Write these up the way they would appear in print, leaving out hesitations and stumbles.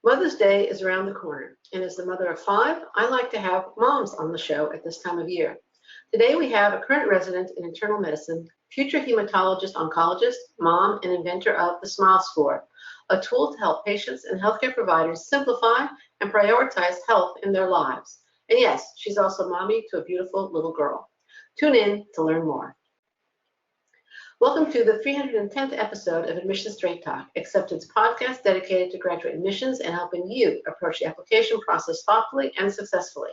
Mother's Day is around the corner, and as the mother of 5, I like to have moms on the show at this time of year. Today we have a current resident in internal medicine, future hematologist oncologist, mom, and inventor of the Smile Score, a tool to help patients and healthcare providers simplify and prioritize health in their lives. And yes, she's also mommy to a beautiful little girl. Tune in to learn more. Welcome to the 310th episode of Admissions Straight Talk, Acceptance podcast dedicated to graduate admissions and helping you approach the application process thoughtfully and successfully.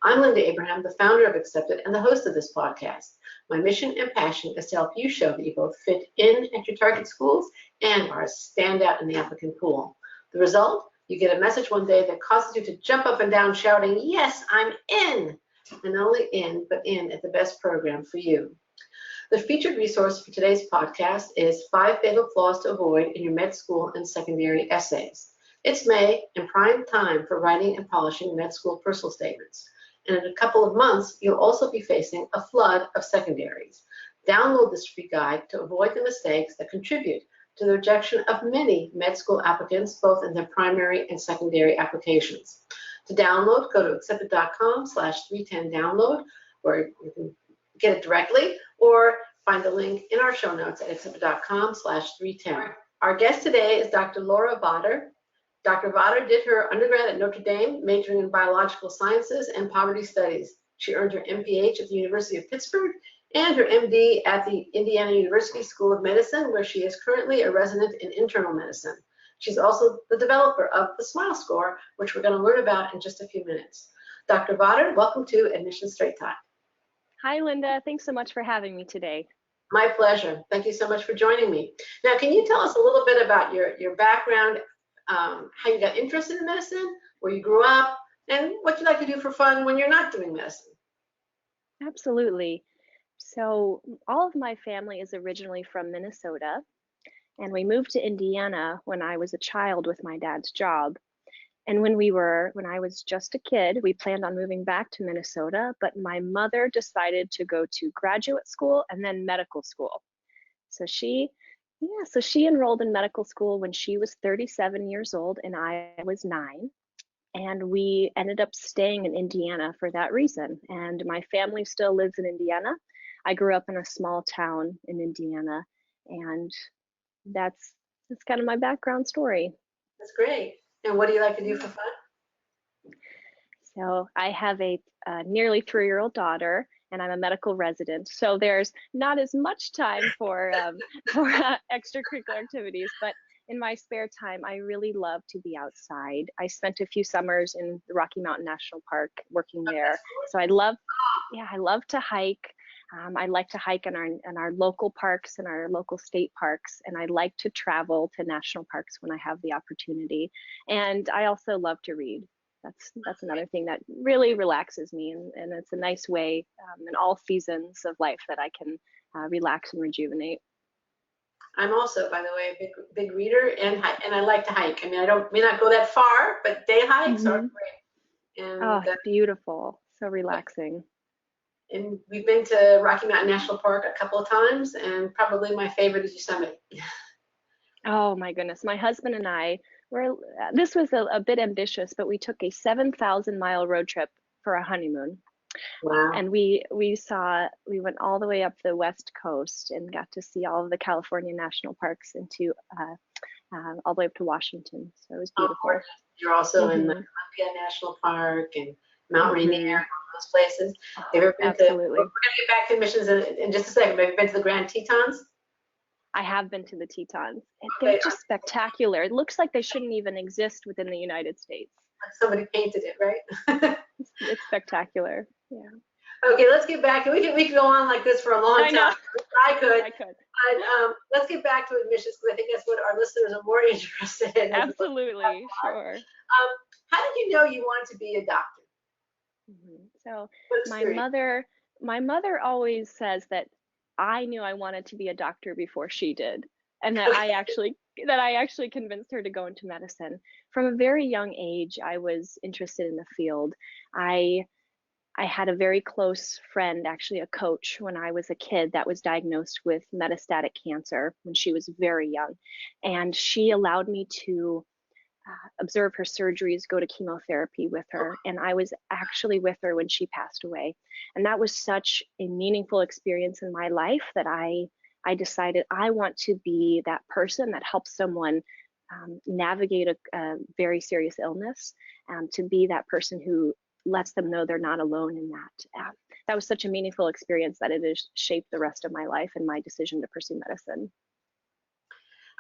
I'm Linda Abraham, the founder of Accepted and the host of this podcast. My mission and passion is to help you show that you both fit in at your target schools and are a standout in the applicant pool. The result? You get a message one day that causes you to jump up and down shouting, "Yes, I'm in!" And not only in, but in at the best program for you. The featured resource for today's podcast is 5 Fatal Flaws to Avoid in Your Med School and Secondary Essays. It's May and prime time for writing and polishing med school personal statements. And in a couple of months, you'll also be facing a flood of secondaries. Download this free guide to avoid the mistakes that contribute to the rejection of many med school applicants, both in their primary and secondary applications. To download, go to accepted.com/310download, where you can get it directly, or find the link in our show notes at accepted.com/310. Our guest today is Dr. Laura Vater. Dr. Vater did her undergrad at Notre Dame, majoring in biological sciences and poverty studies. She earned her MPH at the University of Pittsburgh and her MD at the Indiana University School of Medicine, where she is currently a resident in internal medicine. She's also the developer of the Smile Score, which we're going to learn about in just a few minutes. Dr. Vater, welcome to Admissions Straight Talk. Hi, Linda. Thanks so much for having me today. My pleasure. Thank you so much for joining me. Now, can you tell us a little bit about your background, how you got interested in medicine, where you grew up, and what you like to do for fun when you're not doing medicine? Absolutely. So all of my family is originally from Minnesota, and we moved to Indiana when I was a child with my dad's job. And when I was just a kid, we planned on moving back to Minnesota, but my mother decided to go to graduate school and then medical school. So she enrolled in medical school when she was 37 years old and I was 9. And we ended up staying in Indiana for that reason. And my family still lives in Indiana. I grew up in a small town in Indiana, and that's kind of my background story. That's great. And what do you like to do for fun? So I have a nearly 3-year-old daughter, and I'm a medical resident. So there's not as much time for extracurricular activities, but in my spare time, I really love to be outside. I spent a few summers in the Rocky Mountain National Park working there. So I love to hike. I like to hike in our local parks and our local state parks, and I like to travel to national parks when I have the opportunity. And I also love to read. That's another thing that really relaxes me, and it's a nice way in all seasons of life that I can relax and rejuvenate. I'm also, by the way, a big reader, and I like to hike. I mean, may not go that far, but day hikes are great. And, beautiful, so relaxing. And we've been to Rocky Mountain National Park a couple of times, and probably my favorite is Yosemite. Oh my goodness, my husband and I this was a bit ambitious, but we took a 7,000-mile road trip for a honeymoon. Wow. And we went all the way up the West Coast and got to see all of the California national parks and all the way up to Washington. So it was beautiful. You're also in the Columbia National Park and Mount Rainier, all those places. Have you ever been absolutely. We're going to get back to admissions in just a second. Have you been to the Grand Tetons? I have been to the Tetons. They're just spectacular. It looks like they shouldn't even exist within the United States. Somebody painted it, right? It's spectacular. Yeah. Okay, let's get back. We could go on like this for a long time. I could. But let's get back to admissions, because I think that's what our listeners are more interested in. Absolutely, sure. How did you know you wanted to be a doctor? So my mother always says that I knew I wanted to be a doctor before she did, and that I actually convinced her to go into medicine. From a very young age, I was interested in the field. I had a very close friend, actually a coach, when I was a kid that was diagnosed with metastatic cancer when she was very young, and she allowed me to observe her surgeries, go to chemotherapy with her. And I was actually with her when she passed away. And that was such a meaningful experience in my life that I decided I want to be that person that helps someone navigate a very serious illness, to be that person who lets them know they're not alone in that. That was such a meaningful experience that it has shaped the rest of my life and my decision to pursue medicine.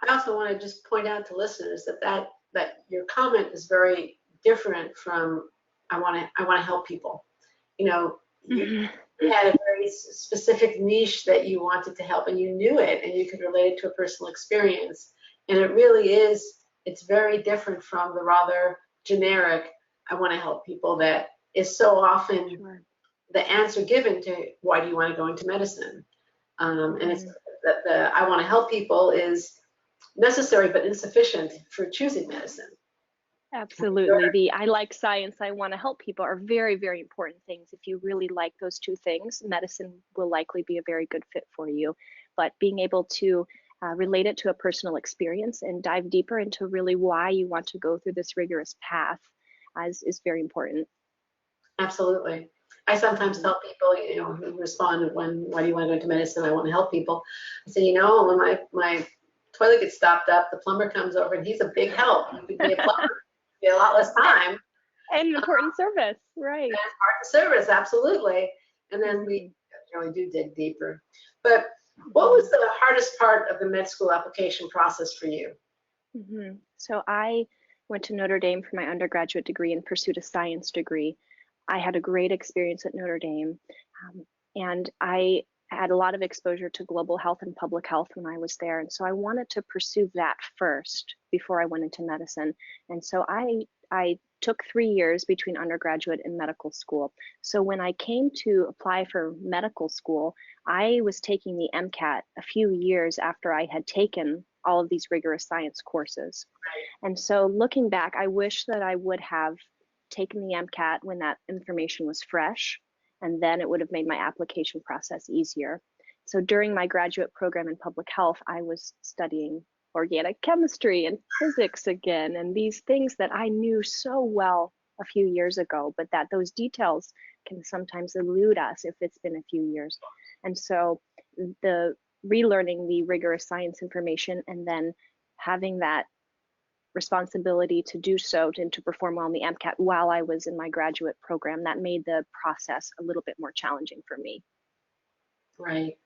I also want to just point out to listeners that your comment is very different from I want to help people. You know, you had a very specific niche that you wanted to help, and you knew it, and you could relate it to a personal experience. And it really is. It's very different from the rather generic I want to help people that is so often Sure. the answer given to why do you want to go into medicine. And it's that the I want to help people is necessary but insufficient for choosing medicine. Absolutely. The I like science, I want to help people are very, very important things. If you really like those two things, medicine will likely be a very good fit for you. But being able to relate it to a personal experience and dive deeper into really why you want to go through this rigorous path is very important. Absolutely. I sometimes tell people, who respond when, why do you want to go into medicine? I want to help people. I say, when my toilet gets stopped up, the plumber comes over and he's a big help. You could be a plumber, be a lot less time. And an important service, right. And part of service, absolutely. And then we really do dig deeper. But what was the hardest part of the med school application process for you? So I went to Notre Dame for my undergraduate degree and pursued a science degree. I had a great experience at Notre Dame, and I had a lot of exposure to global health and public health when I was there. And so I wanted to pursue that first before I went into medicine. And so I took 3 years between undergraduate and medical school. So when I came to apply for medical school, I was taking the MCAT a few years after I had taken all of these rigorous science courses. And so looking back, I wish that I would have taken the MCAT when that information was fresh, and then it would have made my application process easier. So during my graduate program in public health, I was studying organic chemistry and physics again, and these things that I knew so well a few years ago, but that those details can sometimes elude us if it's been a few years. And so the relearning the rigorous science information and then having that responsibility to do so and to perform well in the MCAT while I was in my graduate program, that made the process a little bit more challenging for me. Right.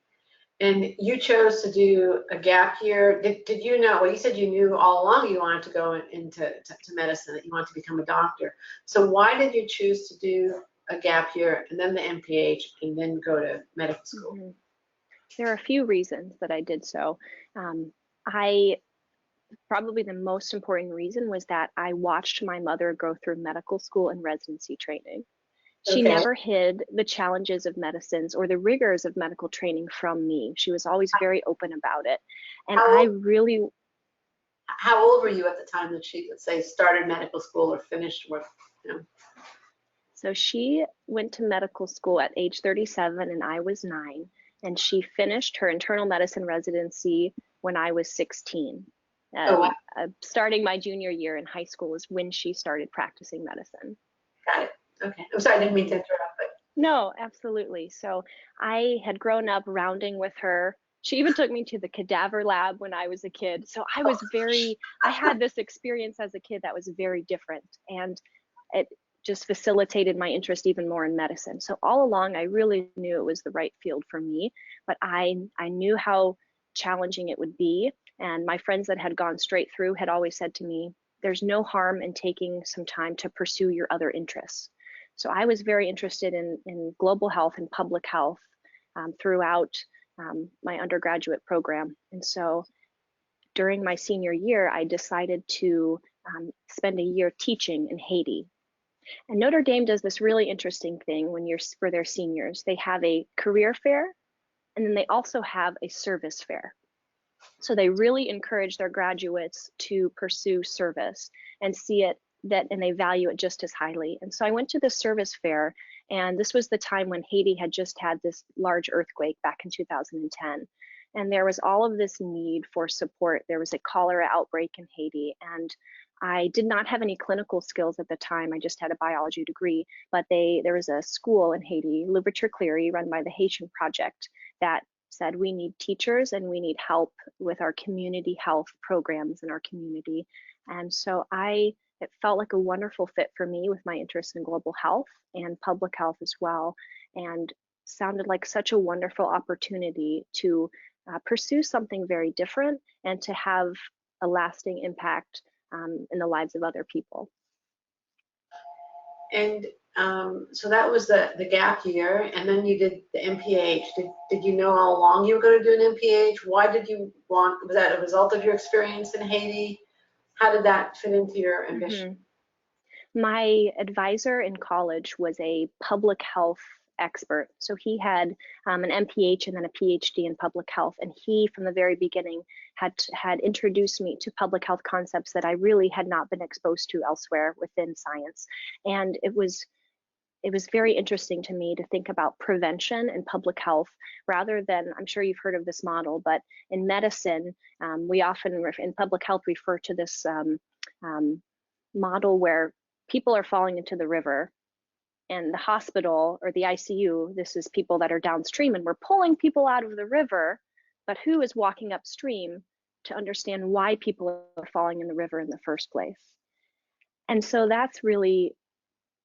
And you chose to do a gap year. Did you know, well, you said you knew all along you wanted to go into medicine, that you wanted to become a doctor. So why did you choose to do a gap year and then the MPH and then go to medical school? There are a few reasons that I did so. Probably the most important reason was that I watched my mother go through medical school and residency training. She never hid the challenges of medicines or the rigors of medical training from me. She was always very open about it. And how old were you at the time that she, let's say, started medical school or finished with, So she went to medical school at age 37 and I was 9. And she finished her internal medicine residency when I was 16. Starting my junior year in high school is when she started practicing medicine. Got it. Okay. I'm sorry, I didn't mean to interrupt. But... No, absolutely. So I had grown up rounding with her. She even took me to the cadaver lab when I was a kid. So I had this experience as a kid that was very different. And it just facilitated my interest even more in medicine. So all along, I really knew it was the right field for me, but I knew how challenging it would be. And my friends that had gone straight through had always said to me, there's no harm in taking some time to pursue your other interests. So I was very interested in global health and public health throughout my undergraduate program. And so during my senior year, I decided to spend a year teaching in Haiti. And Notre Dame does this really interesting thing for their seniors. They have a career fair, and then they also have a service fair. So they really encourage their graduates to pursue service and see it and they value it just as highly. And so I went to the service fair, and this was the time when Haiti had just had this large earthquake back in 2010. And there was all of this need for support. There was a cholera outbreak in Haiti, and I did not have any clinical skills at the time. I just had a biology degree, but there was a school in Haiti, Louverture Cleary, run by the Haitian Project, that said we need teachers and we need help with our community health programs in our community. And so it felt like a wonderful fit for me with my interest in global health and public health as well, and sounded like such a wonderful opportunity to pursue something very different and to have a lasting impact in the lives of other people. And so that was the gap year, and then you did the MPH. Did you know all along you were going to do an MPH? Why did you want, was that a result of your experience in Haiti? How did that fit into your ambition? My advisor in college was a public health expert. So he had an MPH and then a PhD in public health. And he, from the very beginning, had introduced me to public health concepts that I really had not been exposed to elsewhere within science. And it was very interesting to me to think about prevention and public health rather than, I'm sure you've heard of this model, but in medicine, we often, in public health, refer to this model where people are falling into the river, and the hospital or the ICU, this is people that are downstream, and we're pulling people out of the river, but who is walking upstream to understand why people are falling in the river in the first place? And so that's really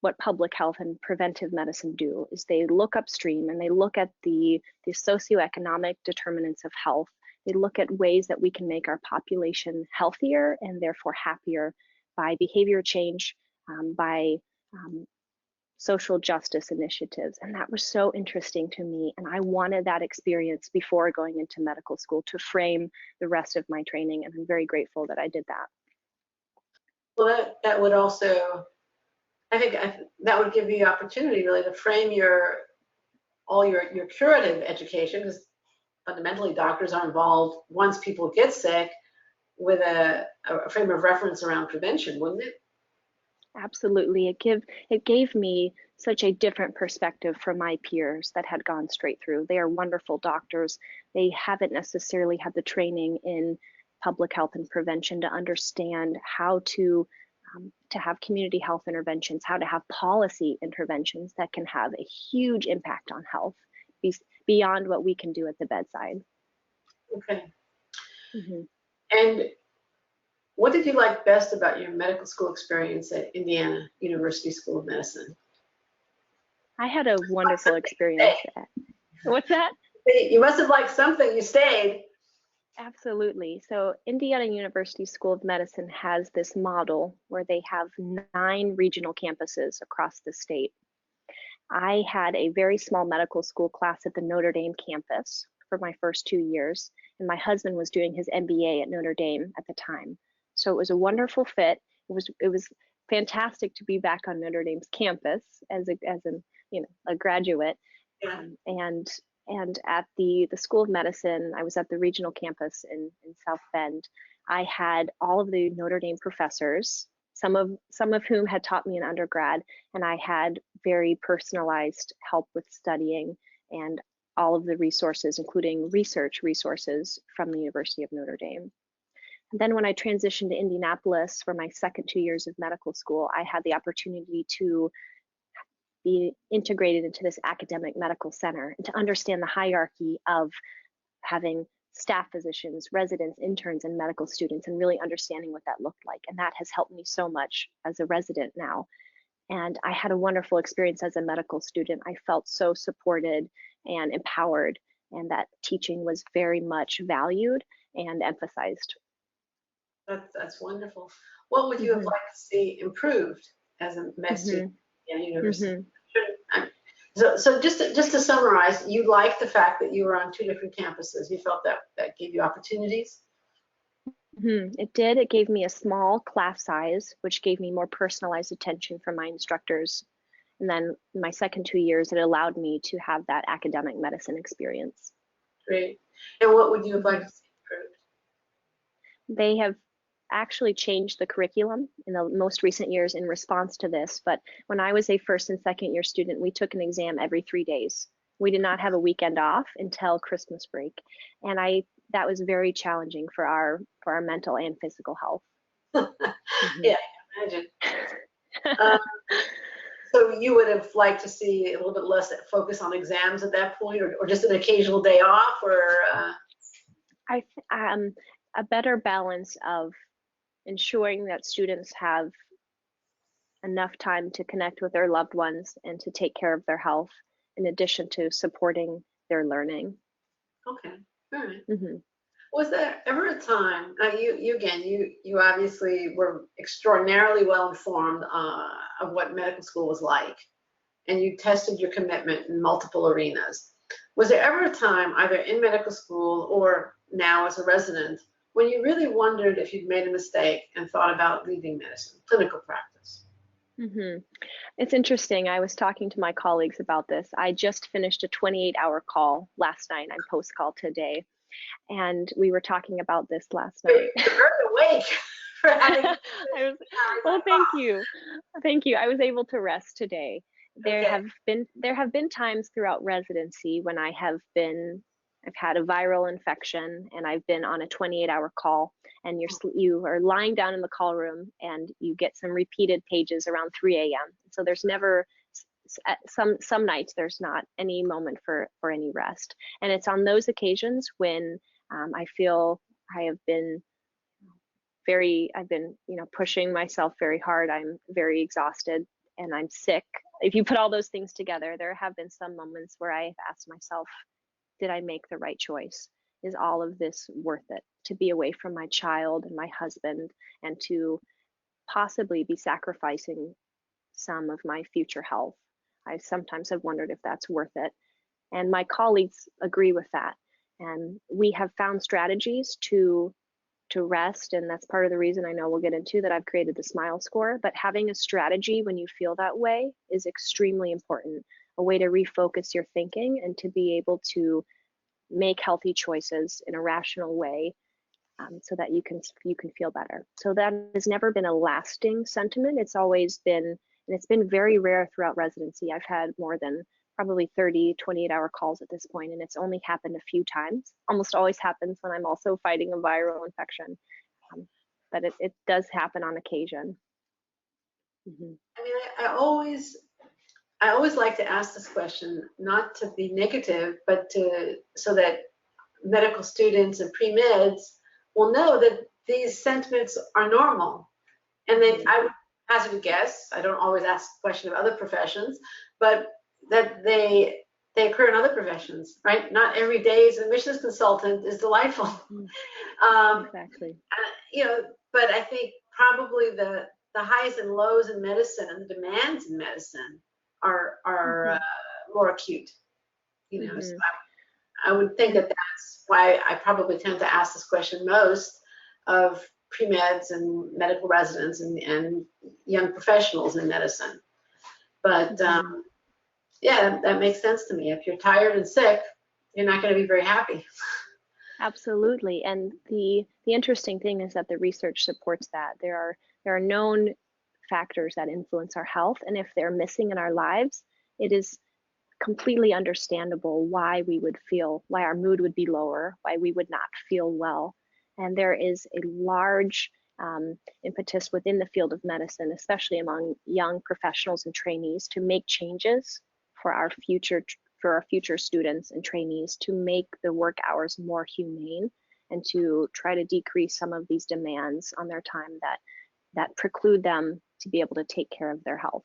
what public health and preventive medicine do, is they look upstream and they look at the socioeconomic determinants of health. They look at ways that we can make our population healthier and therefore happier by behavior change, by social justice initiatives. And that was so interesting to me. And I wanted that experience before going into medical school to frame the rest of my training. And I'm very grateful that I did that. Well, that would also, I think that would give you the opportunity really to frame all your curative education, because fundamentally doctors are involved once people get sick, with a frame of reference around prevention, wouldn't it? Absolutely. It gave me such a different perspective from my peers that had gone straight through. They are wonderful doctors. They haven't necessarily had the training in public health and prevention to understand how to have community health interventions, how to have policy interventions that can have a huge impact on health beyond what we can do at the bedside. Okay. And what did you like best about your medical school experience at Indiana University School of Medicine? I had a wonderful experience. What's that? You must have liked something. You stayed. Absolutely. So Indiana University School of Medicine has this model where they have 9 regional campuses across the state. I had a very small medical school class at the Notre Dame campus for my first 2 years, and my husband was doing his MBA at Notre Dame at the time. So it was a wonderful fit. It was fantastic to be back on Notre Dame's campus as a graduate. Yeah. And at the School of Medicine, I was at the regional campus in South Bend. I had all of the Notre Dame professors, some of whom had taught me in undergrad, and I had very personalized help with studying and all of the resources, including research resources from the University of Notre Dame. And then when I transitioned to Indianapolis for my second 2 years of medical school, I had the opportunity to be integrated into this academic medical center and to understand the hierarchy of having staff physicians, residents, interns, and medical students, and really understanding what that looked like. And that has helped me so much as a resident now. And I had a wonderful experience as a medical student. I felt so supported and empowered, and that teaching was very much valued and emphasized. That's wonderful. What would you have liked to see improved as a med student at university? So just to summarize, you liked the fact that you were on 2 different campuses. You felt that gave you opportunities? It did. It gave me a small class size, which gave me more personalized attention from my instructors. And then in my second 2 years, it allowed me to have that academic medicine experience. Great. And what would you have liked to see improved? They have actually changed the curriculum in the most recent years in response to this. But when I was a first and second year student, we took an exam every 3 days. We did not have a weekend off until Christmas break. And that was very challenging for our mental and physical health. Yeah, I can imagine. Um, so you would have liked to see a little bit less focus on exams at that point, or just an occasional day off, or A better balance of ensuring that students have enough time to connect with their loved ones and to take care of their health, in addition to supporting their learning. okay, all right. Mm-hmm. Was there ever a time, you obviously were extraordinarily well informed of what medical school was like, and you tested your commitment in multiple arenas. Was there ever a time, either in medical school or now as a resident, when you really wondered if you'd made a mistake and thought about leaving medicine, clinical practice? Mm-hmm. It's interesting. I was talking to my colleagues about this. I just finished a 28-hour call last night. I'm post call today. And we were talking about this last night. You're very awake for having. Well, thank you. Thank you. I was able to rest today. There Okay. have been times throughout residency when I've had a viral infection and I've been on a 28-hour call, and you are lying down in the call room and you get some repeated pages around 3 a.m. So there's never some nights there's not any moment for any rest, and it's on those occasions when I feel I have been I've been pushing myself very hard. I'm very exhausted and I'm sick. If you put all those things together, there have been some moments where I have asked myself, did I make the right choice? Is all of this worth it, to be away from my child and my husband, and to possibly be sacrificing some of my future health? I sometimes have wondered if that's worth it. And my colleagues agree with that. And we have found strategies to rest, and that's part of the reason I know we'll get into that I've created the SMILE score. But having a strategy when you feel that way is extremely important, a way to refocus your thinking and to be able to make healthy choices in a rational way, so that you can feel better. So that has never been a lasting sentiment. It's always been, and it's been very rare throughout residency. I've had more than probably 30 28-hour calls at this point, and it's only happened a few times. Almost always happens when I'm also fighting a viral infection, but it does happen on occasion. Mm-hmm. I mean, I always like to ask this question, not to be negative, but so that medical students and pre-meds will know that these sentiments are normal. And I would hazard a guess, I don't always ask the question of other professions, but that they occur in other professions, right? Not every day as an admissions consultant is delightful. Exactly. But I think probably the highs and lows in medicine and the demands in medicine are more acute. So I would think that that's why I probably tend to ask this question most of pre-meds and medical residents and young professionals in medicine. But yeah, that makes sense to me. If you're tired and sick, you're not going to be very happy. Absolutely. And the interesting thing is that the research supports that. There are known factors that influence our health, and if they're missing in our lives, it is completely understandable why our mood would be lower, why we would not feel well. And there is a large impetus within the field of medicine, especially among young professionals and trainees, to make changes for our future students and trainees, to make the work hours more humane and to try to decrease some of these demands on their time that preclude them to be able to take care of their health.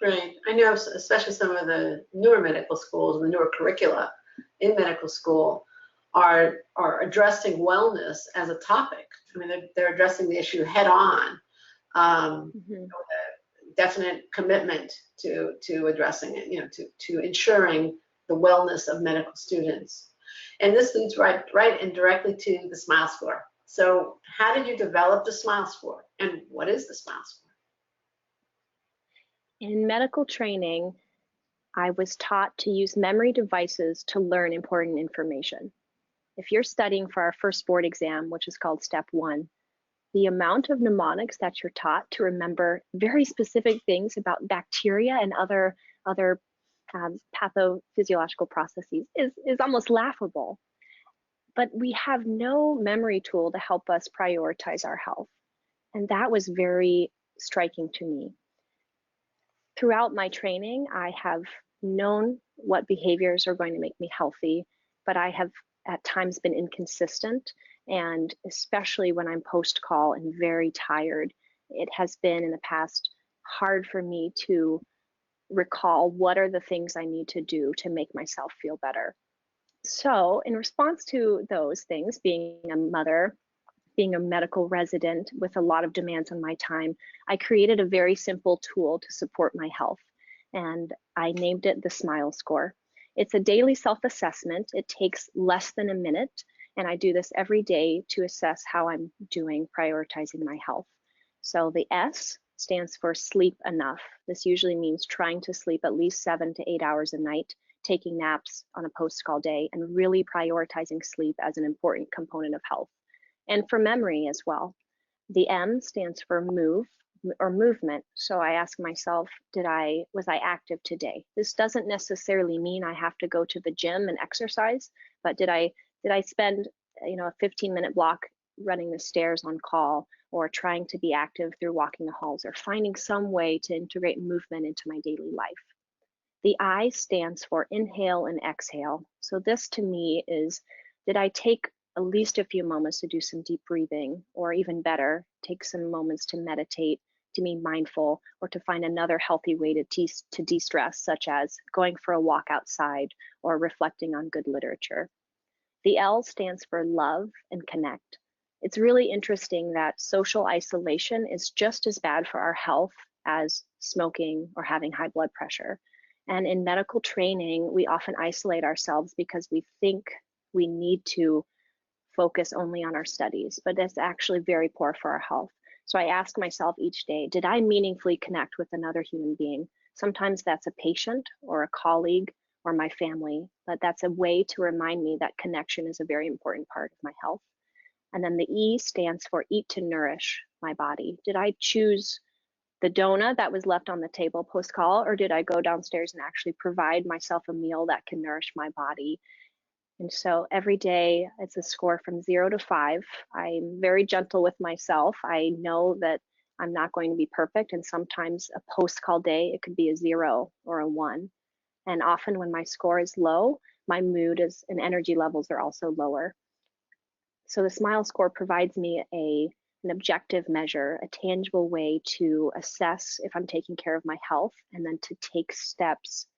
Right. I know, especially some of the newer medical schools and the newer curricula in medical school are addressing wellness as a topic. I mean, they're addressing the issue head on, with a definite commitment to addressing it, to ensuring the wellness of medical students. And this leads right and directly to the SMILE score. So how did you develop the SMILE score, and what is the SMILE score? In medical training, I was taught to use memory devices to learn important information. If you're studying for our first board exam, which is called step 1, the amount of mnemonics that you're taught to remember very specific things about bacteria and other pathophysiological processes is almost laughable. But we have no memory tool to help us prioritize our health. And that was very striking to me. Throughout my training, I have known what behaviors are going to make me healthy, but I have at times been inconsistent. And especially when I'm post-call and very tired, it has been in the past hard for me to recall what are the things I need to do to make myself feel better. So in response to those things, being a mother, being a medical resident with a lot of demands on my time, I created a very simple tool to support my health, and I named it the Smile Score. It's a daily self-assessment. It takes less than a minute, and I do this every day to assess how I'm doing prioritizing my health. So the S stands for sleep enough. This usually means trying to sleep at least 7 to 8 hours a night, taking naps on a post-call day, and really prioritizing sleep as an important component of health. And for memory as well. The M stands for move or movement. So I ask myself, was I active today? This doesn't necessarily mean I have to go to the gym and exercise, but did I spend a 15-minute block running the stairs on call, or trying to be active through walking the halls, or finding some way to integrate movement into my daily life? The I stands for inhale and exhale. So this to me is, did I take at least a few moments to do some deep breathing, or even better, take some moments to meditate, to be mindful, or to find another healthy way to de-stress, such as going for a walk outside or reflecting on good literature. The L stands for love and connect. It's really interesting that social isolation is just as bad for our health as smoking or having high blood pressure. And in medical training, we often isolate ourselves because we think we need to focus only on our studies, but that's actually very poor for our health. So I ask myself each day, did I meaningfully connect with another human being? Sometimes that's a patient or a colleague or my family, but that's a way to remind me that connection is a very important part of my health. And then the E stands for eat to nourish my body. Did I choose the donut that was left on the table post-call, or did I go downstairs and actually provide myself a meal that can nourish my body? And so every day it's a score from 0 to 5. I'm very gentle with myself. I know that I'm not going to be perfect, and sometimes a post-call day, it could be a 0 or a 1. And often when my score is low, my mood and energy levels are also lower. So the Smile Score provides me an objective measure, a tangible way to assess if I'm taking care of my health, and then to take steps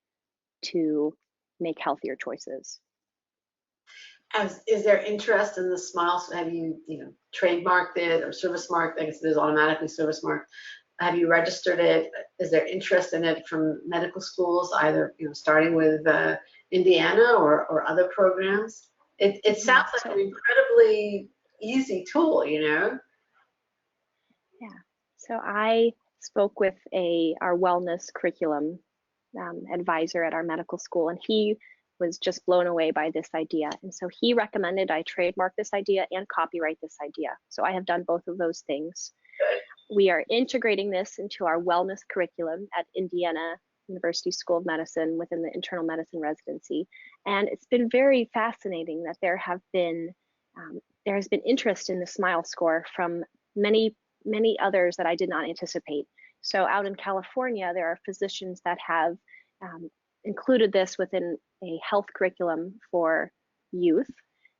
to make healthier choices. Is there interest in the Smile? Have you trademarked it or service marked? I guess it is automatically service marked. Have you registered it? Is there interest in it from medical schools, either starting with Indiana or other programs? It sounds like an incredibly easy tool, Yeah. So I spoke with our wellness curriculum advisor at our medical school, and he was just blown away by this idea. And so he recommended I trademark this idea and copyright this idea. So I have done both of those things. Good. We are integrating this into our wellness curriculum at Indiana University School of Medicine within the internal medicine residency. And it's been very fascinating that there has been interest in the Smile Score from many others that I did not anticipate. So out in California, there are physicians that have included this within a health curriculum for youth.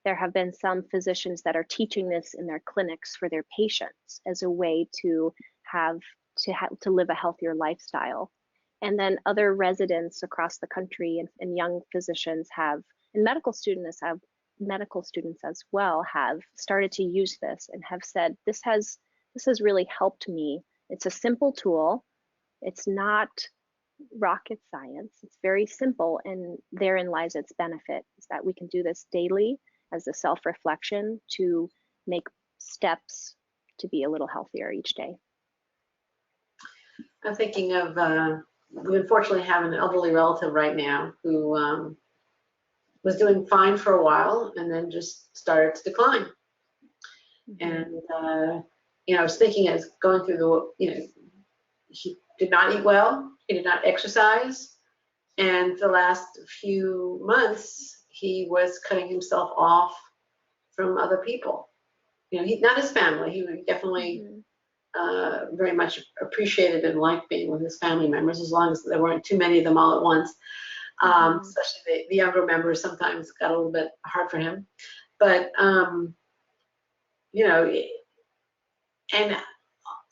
There have been some physicians that are teaching this in their clinics for their patients as a way to live a healthealthier lifestyle. And then other residents across the country and young physicians and medical students as well have started to use this and have said, this has really helped me. It's a simple tool. It's not rocket science. It's very simple, and therein lies its benefit, is that we can do this daily as a self-reflection to make steps to be a little healthier each day. I'm thinking of, we unfortunately have an elderly relative right now who was doing fine for a while and then just started to decline. And, I was thinking as going through he did not eat well, he did not exercise, and the last few months he was cutting himself off from other people. Not his family. He definitely very much appreciated and liked being with his family members, as long as there weren't too many of them all at once. Especially the younger members sometimes got a little bit hard for him. But, you know, and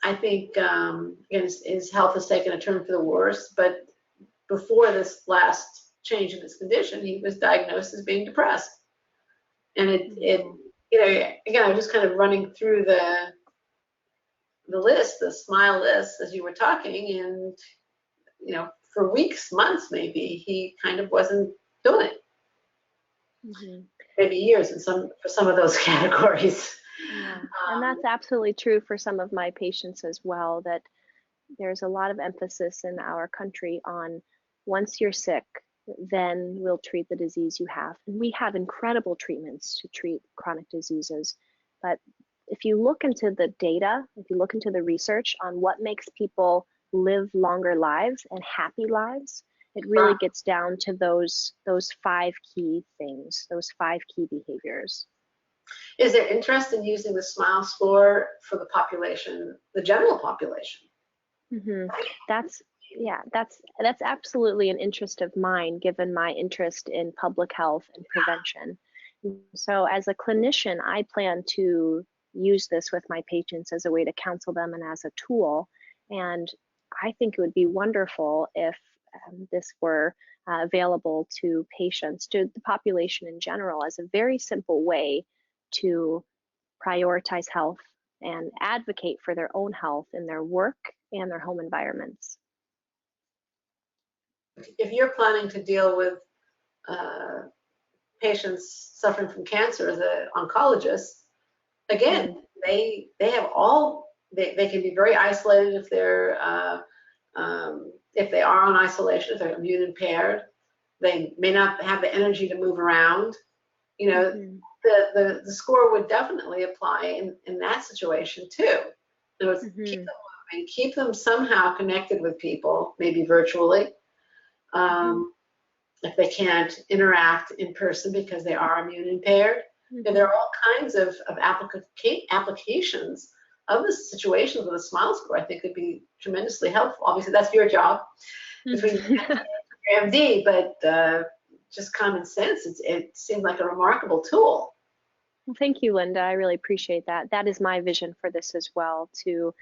I think again, his health has taken a turn for the worse. But before this last change in his condition, he was diagnosed as being depressed. And it you know, again, I was just kind of running through the list, the smile list, as you were talking, and you know, for weeks, months, maybe he kind of wasn't doing it. Maybe years for some of those categories. Yeah, and that's absolutely true for some of my patients as well, that there's a lot of emphasis in our country on once you're sick, then we'll treat the disease you have. And we have incredible treatments to treat chronic diseases. But if you look into the data, if you look into the research on what makes people live longer lives and happy lives, it really gets down to those 5 key things, those 5 key behaviors. Is there interest in using the SMILE score for the population, the general population? That's absolutely an interest of mine, given my interest in public health and prevention. So as a clinician, I plan to use this with my patients as a way to counsel them and as a tool. And I think it would be wonderful if this were available to patients, to the population in general, as a very simple way to prioritize health and advocate for their own health in their work and their home environments. If you're planning to deal with patients suffering from cancer as an oncologist, again, they have all, they can be very isolated if they are on isolation, if they're immune impaired. They may not have the energy to move around. You know, the score would definitely apply in that situation too. In other words, keep them moving, keep them somehow connected with people, maybe virtually. If they can't interact in person because they are immune impaired. And there are all kinds of applications of the situations with a SMILE score. I think would be tremendously helpful. Obviously, that's your job between your MD, but just common sense, it seems like a remarkable tool. Well, thank you, Linda. I really appreciate that. That is my vision for this as well, to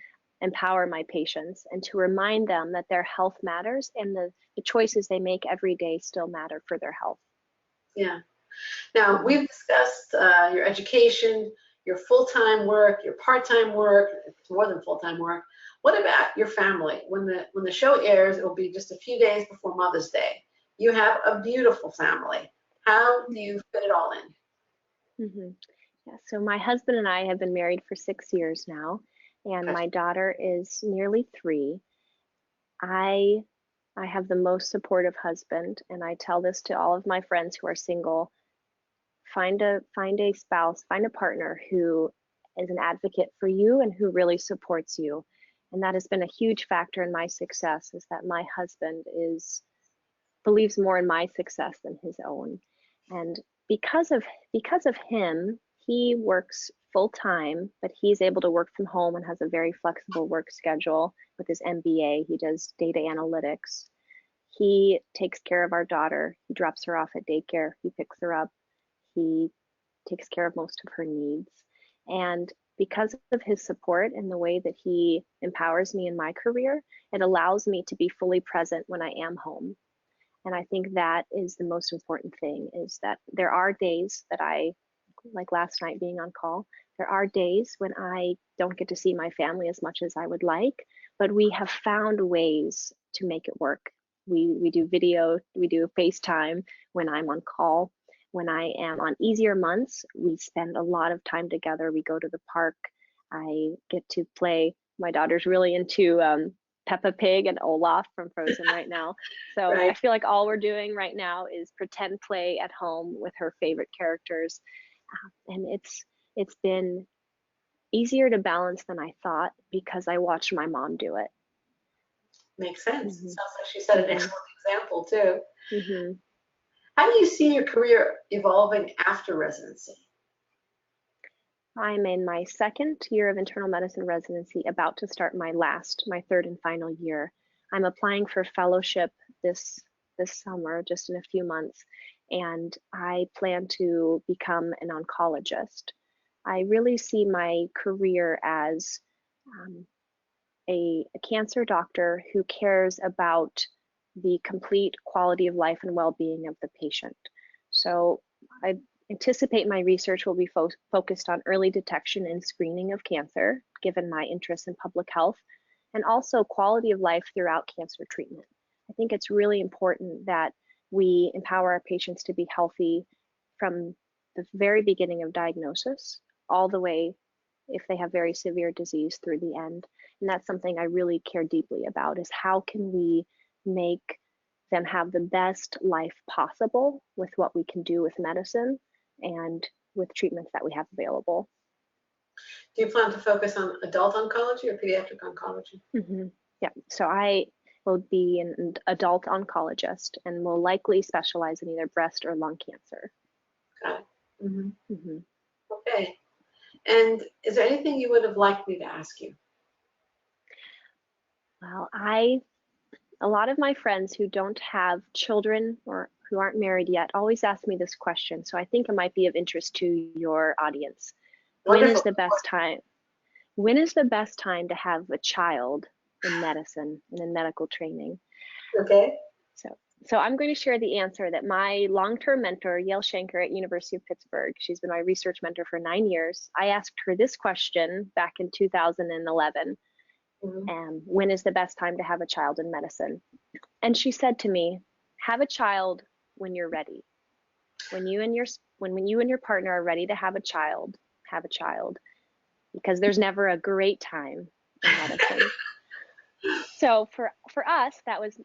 empower my patients and to remind them that their health matters and the choices they make every day still matter for their health. Yeah. Now, we've discussed your education, your full-time work, your part-time work, more than full-time work. What about your family? When the show airs, it will be just a few days before Mother's Day. You have a beautiful family. How do you fit it all in? Yeah, so my husband and I have been married for 6 years now, and my daughter is nearly 3. I have the most supportive husband, and I tell this to all of my friends who are single. Find a spouse, find a partner who is an advocate for you and who really supports you. And that has been a huge factor in my success, is that my husband believes more in my success than his own. And because of him, he works full time, but he's able to work from home and has a very flexible work schedule with his MBA. He does data analytics. He takes care of our daughter. He drops her off at daycare. He picks her up. He takes care of most of her needs. And because of his support and the way that he empowers me in my career, it allows me to be fully present when I am home. And I think that is the most important thing, is that there are days that like last night being on call, there are days when I don't get to see my family as much as I would like, but we have found ways to make it work. We do video, we do FaceTime when I'm on call. When I am on easier months, we spend a lot of time together. We go to the park. I get to play. My daughter's really into Peppa Pig and Olaf from Frozen right now. So I feel like all we're doing right now is pretend play at home with her favorite characters. And it's been easier to balance than I thought because I watched my mom do it. Makes sense. It sounds like she set an excellent example too. How do you see your career evolving after residency? I'm in my second year of internal medicine residency, about to start my third and final year. I'm applying for fellowship this summer, just in a few months, and I plan to become an oncologist. I really see my career as a cancer doctor who cares about the complete quality of life and well-being of the patient. So I anticipate my research will be focused on early detection and screening of cancer, given my interest in public health, and also quality of life throughout cancer treatment. I think it's really important that we empower our patients to be healthy from the very beginning of diagnosis all the way, if they have very severe disease, through the end. And that's something I really care deeply about, is how can we make them have the best life possible with what we can do with medicine and with treatments that we have available. Do you plan to focus on adult oncology or pediatric oncology? Yeah, so I will be an adult oncologist and will likely specialize in either breast or lung cancer. Got it. Okay. And is there anything you would have liked me to ask you? Well, a lot of my friends who don't have children or who aren't married yet always ask me this question, so I think it might be of interest to your audience. Wonderful. When is the best time? When is the best time to have a child in medicine and in medical training? Okay. So I'm going to share the answer that my long-term mentor, Yael Shanker at University of Pittsburgh, she's been my research mentor for 9 years. I asked her this question back in 2011. When is the best time to have a child in medicine? And she said to me, have a child when you're ready. When you and your partner are ready to have a child, because there's never a great time in medicine. So for us,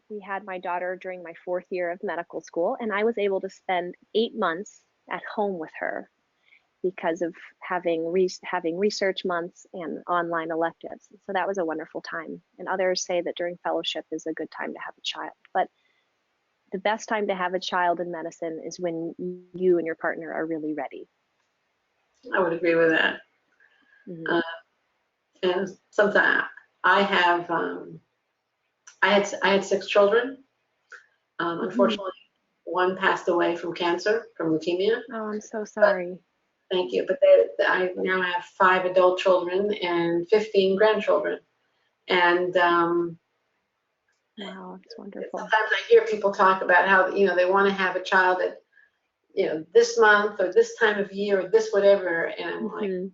we had my daughter during my 4th year of medical school, and I was able to spend 8 months at home with her because of having research months and online electives. So that was a wonderful time. And others say that during fellowship is a good time to have a child. But the best time to have a child in medicine is when you and your partner are really ready. I would agree with that. And sometimes I had 6 children. Unfortunately, one passed away from cancer, from leukemia. Oh, I'm so sorry. Thank you. But I now have 5 adult children and 15 grandchildren. And wow, that's wonderful. Sometimes I hear people talk about how they want to have a child at this month or this time of year or this whatever, and I'm like, you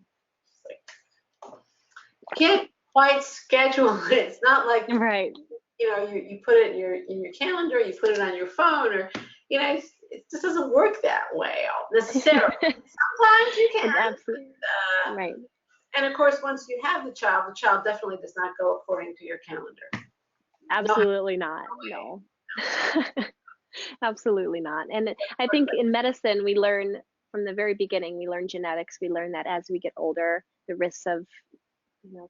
can't quite schedule it. It's not like right. You put it in your calendar, you put it on your phone, or it just doesn't work that way necessarily. Sometimes you can. Absolutely. Right. And of course, once you have the child definitely does not go according to your calendar. Absolutely not. No. Absolutely not. And I think in medicine, we learn from the very beginning, we learn genetics. We learn that as we get older, the risks of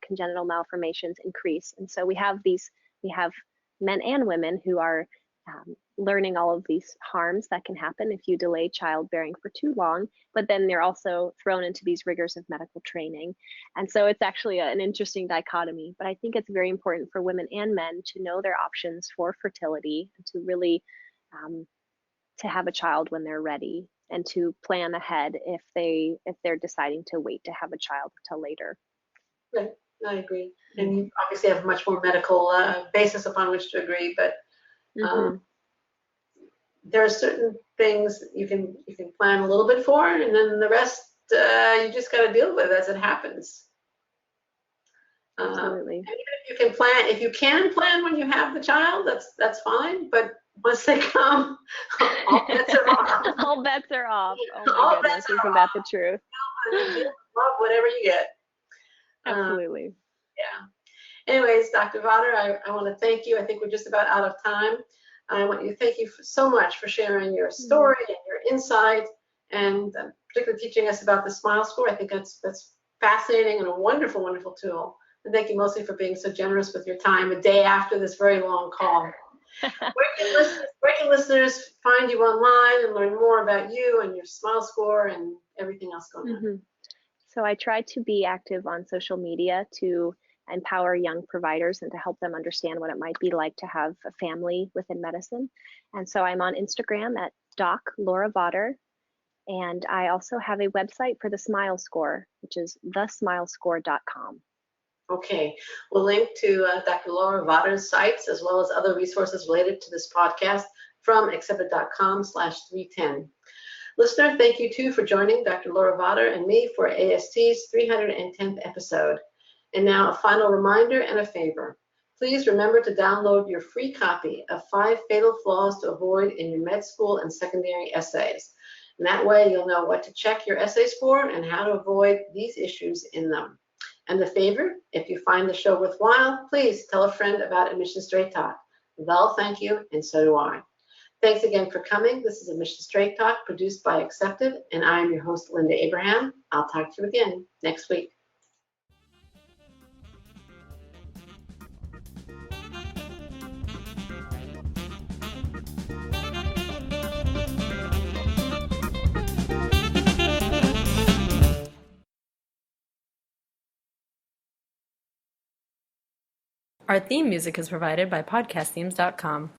congenital malformations increase. And so we have men and women who are learning all of these harms that can happen if you delay childbearing for too long, but then they're also thrown into these rigors of medical training. And so it's actually an interesting dichotomy, but I think it's very important for women and men to know their options for fertility and to really to have a child when they're ready and to plan ahead if they're deciding to wait to have a child until later. Right, I agree. And you obviously have a much more medical basis upon which to agree, but there are certain things you can plan a little bit for, and then the rest you just got to deal with as it happens. Absolutely. If you can plan when you have the child, that's fine. But once they come, all bets are off. All bets are off. Oh my goodness, isn't that the truth? Love whatever you get. Absolutely. Yeah. Anyways, Dr. Vater, I want to thank you. I think we're just about out of time. I want you to thank you so much for sharing your story and your insight, and particularly teaching us about the SMILE score. I think that's fascinating and a wonderful, wonderful tool. And thank you mostly for being so generous with your time a day after this very long call. Where can listeners find you online and learn more about you and your SMILE score and everything else going on? So I try to be active on social media to empower young providers and to help them understand what it might be like to have a family within medicine. And so I'm on Instagram at Doc Laura Vater. And I also have a website for the Smile Score, which is thesmilescore.com. Okay, we'll link to Dr. Laura Vater's sites as well as other resources related to this podcast from accepted.com/310. Listener, thank you too for joining Dr. Laura Vater and me for AST's 310th episode. And now a final reminder and a favor. Please remember to download your free copy of 5 Fatal Flaws to Avoid in Your Med School and Secondary Essays. And that way you'll know what to check your essays for and how to avoid these issues in them. And the favor, if you find the show worthwhile, please tell a friend about Admission Straight Talk. They'll thank you, and so do I. Thanks again for coming. This is Admission Straight Talk, produced by Accepted, and I am your host, Linda Abraham. I'll talk to you again next week. Our theme music is provided by podcastthemes.com.